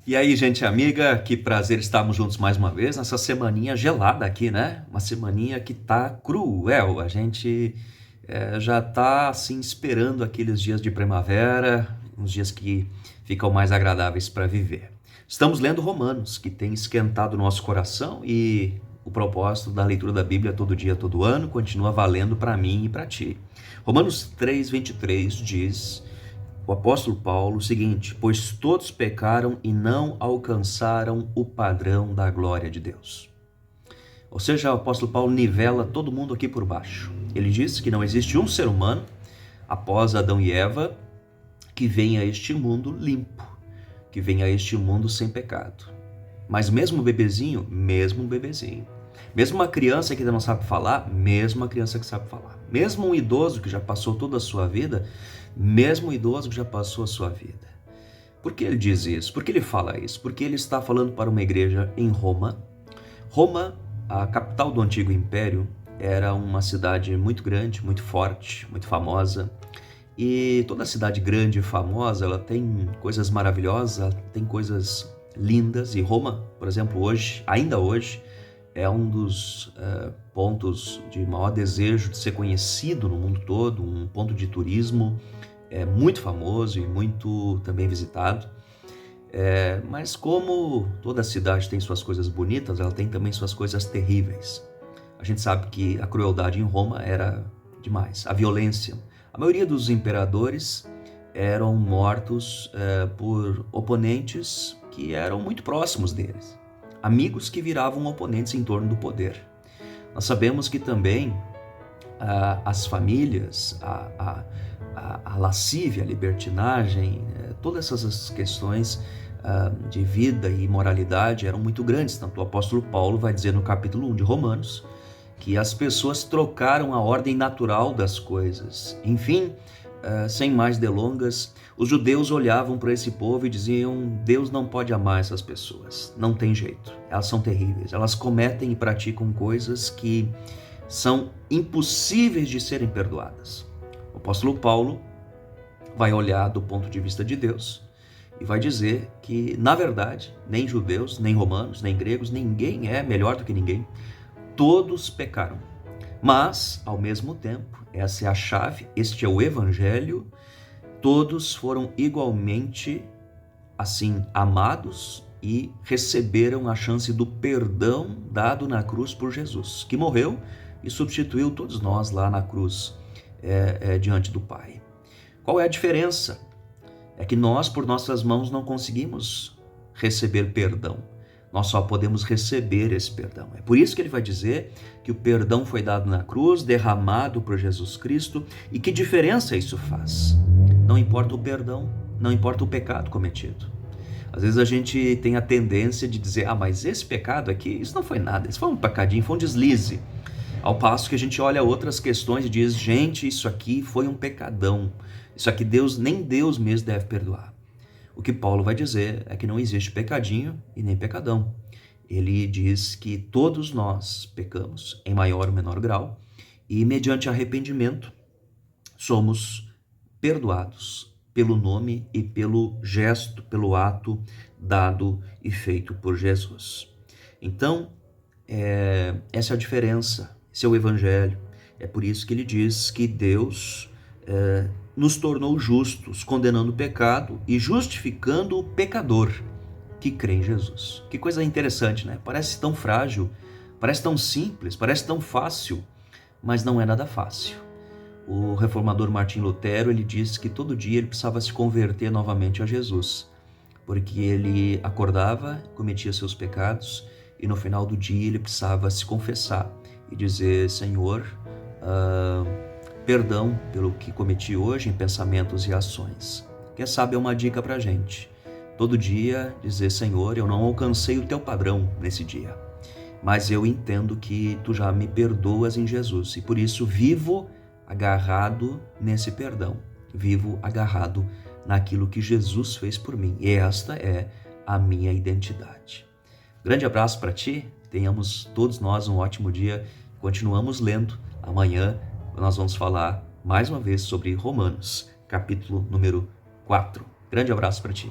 E aí, gente amiga, que prazer estarmos juntos mais uma vez nessa semaninha gelada aqui, né? Uma semaninha que tá cruel. A gente já tá assim esperando aqueles dias de primavera, uns dias que ficam mais agradáveis para viver. Estamos lendo Romanos, que tem esquentado o nosso coração e o propósito da leitura da Bíblia todo dia, todo ano, continua valendo para mim e para ti. Romanos 3:23 diz: o apóstolo Paulo, o seguinte: pois todos pecaram e não alcançaram o padrão da glória de Deus. Ou seja, o apóstolo Paulo nivela todo mundo aqui por baixo. Ele diz que não existe um ser humano, após Adão e Eva, que venha a este mundo limpo, que venha a este mundo sem pecado. Mas mesmo um bebezinho, mesmo uma criança que ainda não sabe falar, mesmo uma criança que sabe falar, mesmo um idoso que já passou toda a sua vida, mesmo um idoso que já passou a sua vida. Por que ele diz isso? Por que ele fala isso? Porque ele está falando para uma igreja em Roma. Roma, a capital do antigo império, era uma cidade muito grande, muito forte, muito famosa. E toda cidade grande e famosa, ela tem coisas maravilhosas, ela tem coisas lindas. E Roma, por exemplo, hoje, ainda hoje, é um dos pontos de maior desejo de ser conhecido no mundo todo, um ponto de turismo muito famoso e muito também visitado. Mas como toda cidade tem suas coisas bonitas, ela tem também suas coisas terríveis. A gente sabe que a crueldade em Roma era demais, a violência. A maioria dos imperadores eram mortos por oponentes que eram muito próximos deles. Amigos que viravam oponentes em torno do poder. Nós sabemos que também as famílias, a lascívia, a libertinagem, todas essas questões de vida e moralidade eram muito grandes. Tanto o apóstolo Paulo vai dizer no capítulo 1 de Romanos que as pessoas trocaram a ordem natural das coisas. Enfim, sem mais delongas, os judeus olhavam para esse povo e diziam: Deus não pode amar essas pessoas, não tem jeito, elas são terríveis, elas cometem e praticam coisas que são impossíveis de serem perdoadas. O apóstolo Paulo vai olhar do ponto de vista de Deus e vai dizer que, na verdade, nem judeus, nem romanos, nem gregos, ninguém é melhor do que ninguém. Todos pecaram. Mas, ao mesmo tempo, essa é a chave, este é o evangelho, todos foram igualmente assim amados e receberam a chance do perdão dado na cruz por Jesus, que morreu e substituiu todos nós lá na cruz diante do Pai. Qual é a diferença? É que nós, por nossas mãos, não conseguimos receber perdão. Nós só podemos receber esse perdão. É por isso que ele vai dizer que o perdão foi dado na cruz, derramado por Jesus Cristo. E que diferença isso faz? Não importa o perdão, não importa o pecado cometido. Às vezes a gente tem a tendência de dizer: mas esse pecado aqui, isso não foi nada, isso foi um pecadinho, foi um deslize. Ao passo que a gente olha outras questões e diz: gente, isso aqui foi um pecadão. Isso aqui nem Deus mesmo deve perdoar. O que Paulo vai dizer é que não existe pecadinho e nem pecadão. Ele diz que todos nós pecamos em maior ou menor grau e, mediante arrependimento, somos perdoados pelo nome e pelo gesto, pelo ato dado e feito por Jesus. Então, essa é a diferença, esse é o evangelho. É por isso que ele diz que Deus nos tornou justos, condenando o pecado e justificando o pecador que crê em Jesus. Que coisa interessante, né? Parece tão frágil, parece tão simples, parece tão fácil, mas não é nada fácil. O reformador Martim Lutero, ele disse que todo dia ele precisava se converter novamente a Jesus, porque ele acordava, cometia seus pecados e no final do dia ele precisava se confessar e dizer: Senhor, perdão pelo que cometi hoje em pensamentos e ações. Quem sabe é uma dica pra gente. Todo dia dizer: Senhor, eu não alcancei o teu padrão nesse dia, mas eu entendo que tu já me perdoas em Jesus e por isso vivo agarrado nesse perdão, vivo agarrado naquilo que Jesus fez por mim, e esta é a minha identidade. Grande abraço para ti, tenhamos todos nós um ótimo dia, continuamos lendo. Amanhã nós vamos falar mais uma vez sobre Romanos, capítulo número 4. Grande abraço para ti.